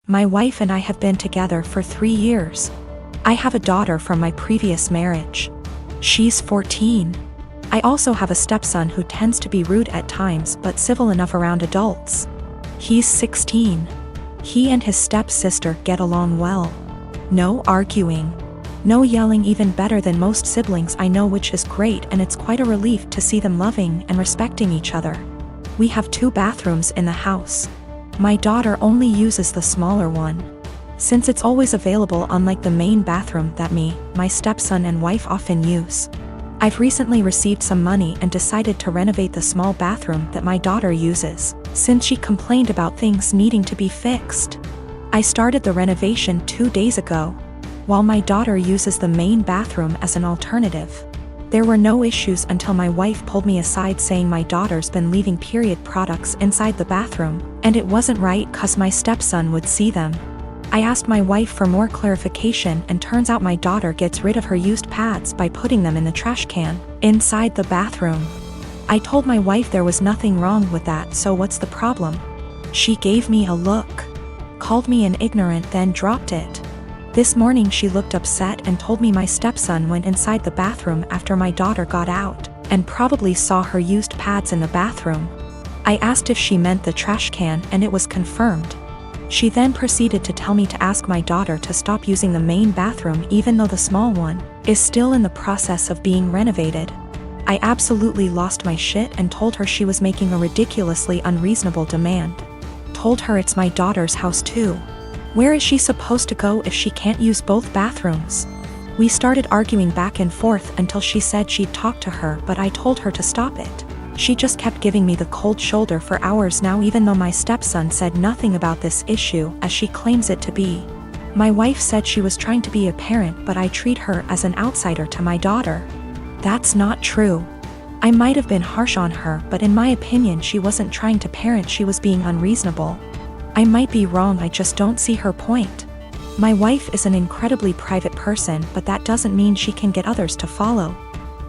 My wife and I have been together for 3 years. I have a daughter from my previous marriage. She's 14. I also have a stepson who tends to be rude at times but civil enough around adults. He's 16. He and his stepsister get along well. No arguing. No yelling, even better than most siblings I know, which is great, and it's quite a relief to see them loving and respecting each other. We have 2 bathrooms in the house. My daughter only uses the smaller one, since it's always available, unlike the main bathroom that me, my stepson and wife often use. I've recently received some money and decided to renovate the small bathroom that my daughter uses, since she complained about things needing to be fixed. I started the renovation 2 days ago, while my daughter uses the main bathroom as an alternative. There were no issues until my wife pulled me aside saying my daughter's been leaving period products inside the bathroom, and it wasn't right 'cause my stepson would see them. I asked my wife for more clarification, and turns out my daughter gets rid of her used pads by putting them in the trash can inside the bathroom. I told my wife there was nothing wrong with that, so what's the problem? She gave me a look, called me an ignorant, then dropped it. This morning she looked upset and told me my stepson went inside the bathroom after my daughter got out, and probably saw her used pads in the bathroom. I asked if she meant the trash can, and it was confirmed. She then proceeded to tell me to ask my daughter to stop using the main bathroom even though the small one is still in the process of being renovated. I absolutely lost my shit and told her she was making a ridiculously unreasonable demand. Told her it's my daughter's house too. Where is she supposed to go if she can't use both bathrooms? We started arguing back and forth until she said she'd talk to her, but I told her to stop it. She just kept giving me the cold shoulder for hours now, even though my stepson said nothing about this issue as she claims it to be. My wife said she was trying to be a parent, but I treat her as an outsider to my daughter. That's not true. I might have been harsh on her, but in my opinion she wasn't trying to parent, she was being unreasonable. I might be wrong, I just don't see her point. My wife is an incredibly private person, but that doesn't mean she can get others to follow.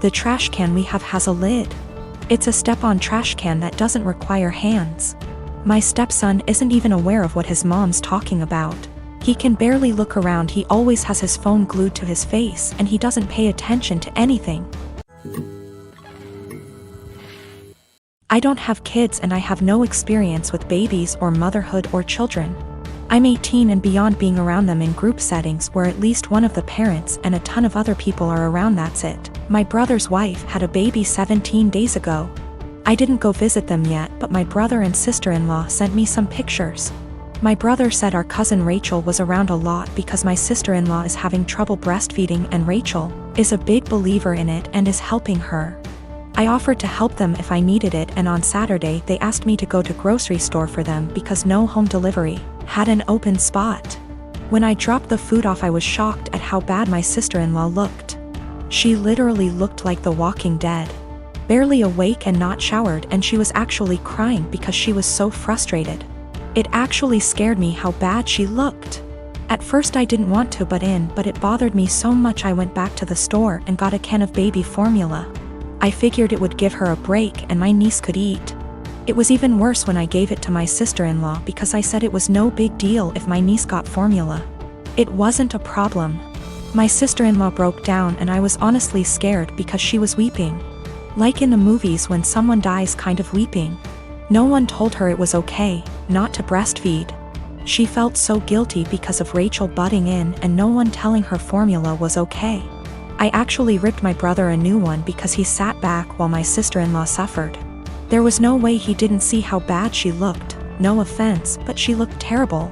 The trash can we have has a lid. It's a step-on trash can that doesn't require hands. My stepson isn't even aware of what his mom's talking about. He can barely look around, he always has his phone glued to his face, and he doesn't pay attention to anything. I don't have kids and I have no experience with babies or motherhood or children. I'm 18 and beyond being around them in group settings where at least one of the parents and a ton of other people are around, that's it. My brother's wife had a baby 17 days ago. I didn't go visit them yet, but my brother and sister-in-law sent me some pictures. My brother said our cousin Rachel was around a lot because my sister-in-law is having trouble breastfeeding and Rachel is a big believer in it and is helping her. I offered to help them if I needed it, and on Saturday they asked me to go to grocery store for them because no home delivery had an open spot. When I dropped the food off, I was shocked at how bad my sister-in-law looked. She literally looked like the Walking Dead. Barely awake and not showered, and she was actually crying because she was so frustrated. It actually scared me how bad she looked. At first I didn't want to butt in, but it bothered me so much I went back to the store and got a can of baby formula. I figured it would give her a break and my niece could eat. It was even worse when I gave it to my sister-in-law because I said it was no big deal if my niece got formula. It wasn't a problem. My sister-in-law broke down and I was honestly scared because she was weeping. Like in the movies when someone dies, kind of weeping. No one told her it was okay not to breastfeed. She felt so guilty because of Rachel butting in and no one telling her formula was okay. I actually ripped my brother a new one because he sat back while my sister-in-law suffered. There was no way he didn't see how bad she looked, no offense, but she looked terrible.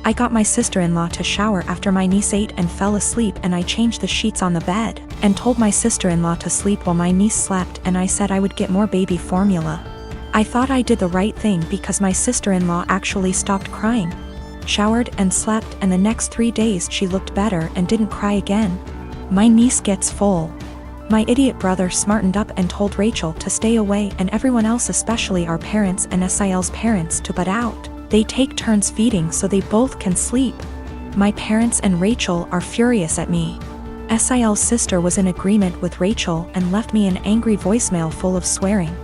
I got my sister-in-law to shower after my niece ate and fell asleep, and I changed the sheets on the bed and told my sister-in-law to sleep while my niece slept, and I said I would get more baby formula. I thought I did the right thing because my sister-in-law actually stopped crying, showered and slept, and the next 3 days she looked better and didn't cry again. My niece gets full. My idiot brother smartened up and told Rachel to stay away, and everyone else, especially our parents and SIL's parents, to butt out. They take turns feeding so they both can sleep. My parents and Rachel are furious at me. SIL's sister was in agreement with Rachel and left me an angry voicemail full of swearing.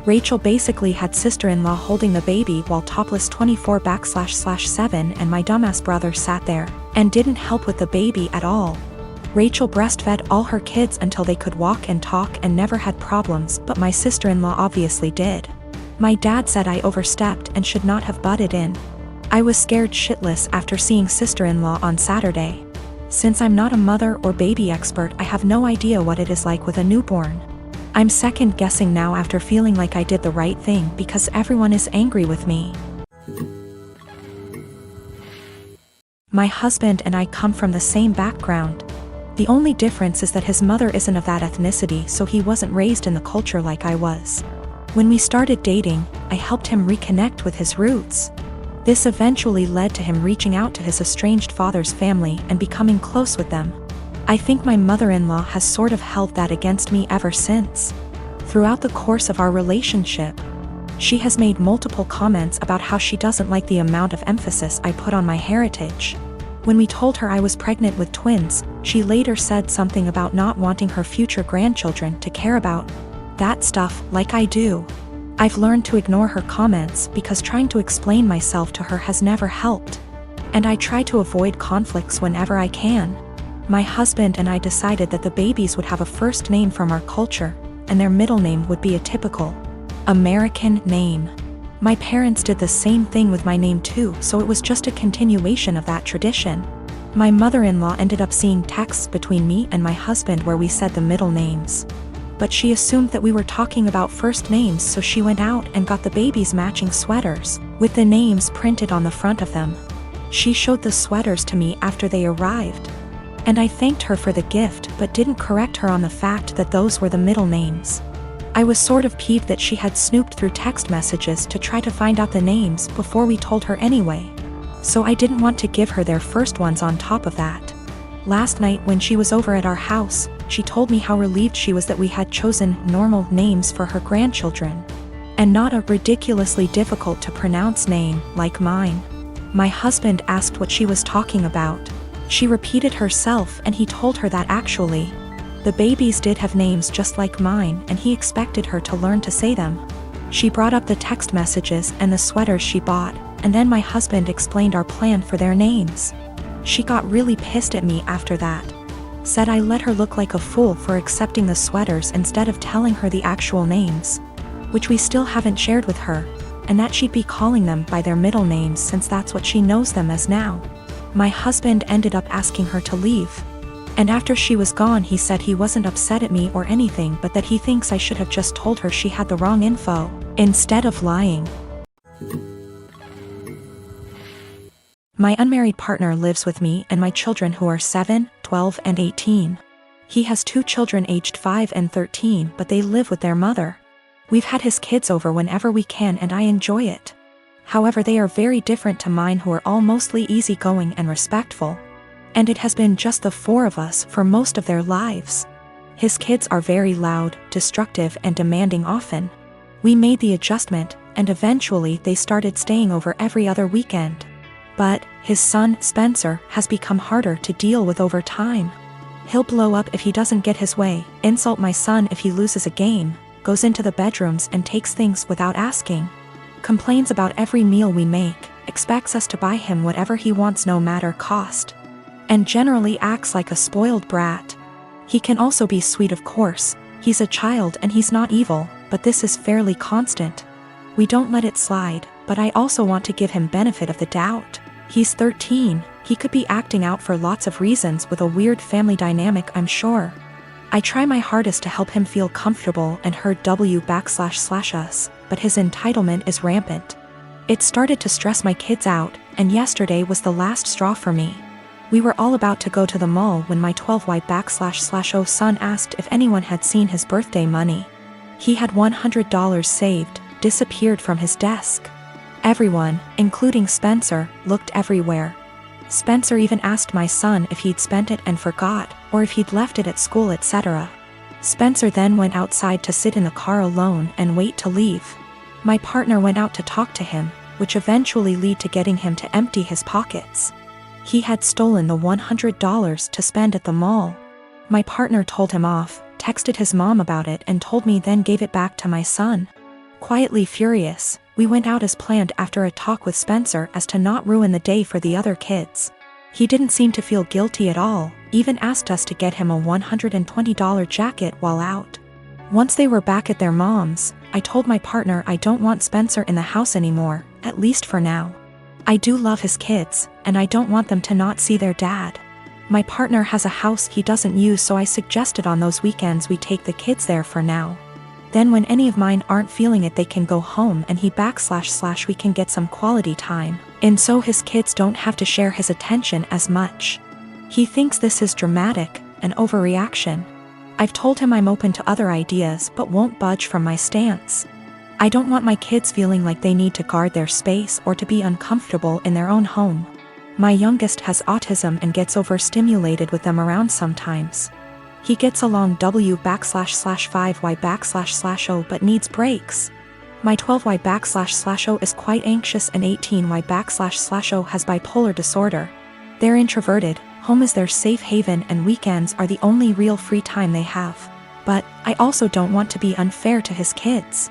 Rachel basically had sister-in-law holding the baby while topless 24/7 and my dumbass brother sat there and didn't help with the baby at all. Rachel breastfed all her kids until they could walk and talk and never had problems, but my sister-in-law obviously did. My dad said I overstepped and should not have butted in. I was scared shitless after seeing sister-in-law on Saturday. Since I'm not a mother or baby expert, I have no idea what it is like with a newborn. I'm second guessing now after feeling like I did the right thing because everyone is angry with me. My husband and I come from the same background. The only difference is that his mother isn't of that ethnicity, so he wasn't raised in the culture like I was. When we started dating, I helped him reconnect with his roots. This eventually led to him reaching out to his estranged father's family and becoming close with them. I think my mother-in-law has sort of held that against me ever since. Throughout the course of our relationship, she has made multiple comments about how she doesn't like the amount of emphasis I put on my heritage. When we told her I was pregnant with twins, she later said something about not wanting her future grandchildren to care about that stuff like I do. I've learned to ignore her comments because trying to explain myself to her has never helped. And I try to avoid conflicts whenever I can. My husband and I decided that the babies would have a first name from our culture, and their middle name would be a typical American name. My parents did the same thing with my name too, so it was just a continuation of that tradition. My mother-in-law ended up seeing texts between me and my husband where we said the middle names. But she assumed that we were talking about first names, so she went out and got the babies matching sweaters, with the names printed on the front of them. She showed the sweaters to me after they arrived. And I thanked her for the gift but didn't correct her on the fact that those were the middle names. I was sort of peeved that she had snooped through text messages to try to find out the names before we told her anyway. So I didn't want to give her their first ones on top of that. Last night when she was over at our house, she told me how relieved she was that we had chosen normal names for her grandchildren, and not a ridiculously difficult to pronounce name like mine. My husband asked what she was talking about. She repeated herself and he told her that actually, the babies did have names just like mine and he expected her to learn to say them. She brought up the text messages and the sweaters she bought, and then my husband explained our plan for their names. She got really pissed at me after that. Said I let her look like a fool for accepting the sweaters instead of telling her the actual names, which we still haven't shared with her, and that she'd be calling them by their middle names since that's what she knows them as now. My husband ended up asking her to leave. And after she was gone he said he wasn't upset at me or anything, but that he thinks I should have just told her she had the wrong info, instead of lying. My unmarried partner lives with me and my children who are 7, 12 and 18. He has 2 children aged 5 and 13, but they live with their mother. We've had his kids over whenever we can and I enjoy it. However, they are very different to mine, who are all mostly easygoing and respectful. And it has been just the 4 of us for most of their lives. His kids are very loud, destructive and demanding often. We made the adjustment, and eventually they started staying over every other weekend. But his son, Spencer, has become harder to deal with over time. He'll blow up if he doesn't get his way, insult my son if he loses a game, goes into the bedrooms and takes things without asking, complains about every meal we make, expects us to buy him whatever he wants no matter cost, and generally acts like a spoiled brat. He can also be sweet, of course. He's a child and he's not evil, but this is fairly constant. We don't let it slide, but I also want to give him benefit of the doubt. He's 13, he could be acting out for lots of reasons with a weird family dynamic, I'm sure. I try my hardest to help him feel comfortable and heard //us, but his entitlement is rampant. It started to stress my kids out, and yesterday was the last straw for me. We were all about to go to the mall when my 12Y //O son asked if anyone had seen his birthday money. He had $100 saved, disappeared from his desk. Everyone, including Spencer, looked everywhere. Spencer even asked my son if he'd spent it and forgot, or if he'd left it at school, etc. Spencer then went outside to sit in the car alone and wait to leave. My partner went out to talk to him, which eventually led to getting him to empty his pockets. He had stolen the $100 to spend at the mall. My partner told him off, texted his mom about it and told me, then gave it back to my son. Quietly furious, we went out as planned after a talk with Spencer as to not ruin the day for the other kids. He didn't seem to feel guilty at all, even asked us to get him a $120 jacket while out. Once they were back at their mom's, I told my partner I don't want Spencer in the house anymore, at least for now. I do love his kids, and I don't want them to not see their dad. My partner has a house he doesn't use, so I suggested on those weekends we take the kids there for now. Then when any of mine aren't feeling it, they can go home and we can get some quality time, and so his kids don't have to share his attention as much. He thinks this is dramatic, an overreaction. I've told him I'm open to other ideas but won't budge from my stance. I don't want my kids feeling like they need to guard their space or to be uncomfortable in their own home. My youngest has autism and gets overstimulated with them around sometimes. He gets along W/5Y/O but needs breaks. My 12Y/O is quite anxious and 18Y/O has bipolar disorder. They're introverted, home is their safe haven and weekends are the only real free time they have. But I also don't want to be unfair to his kids.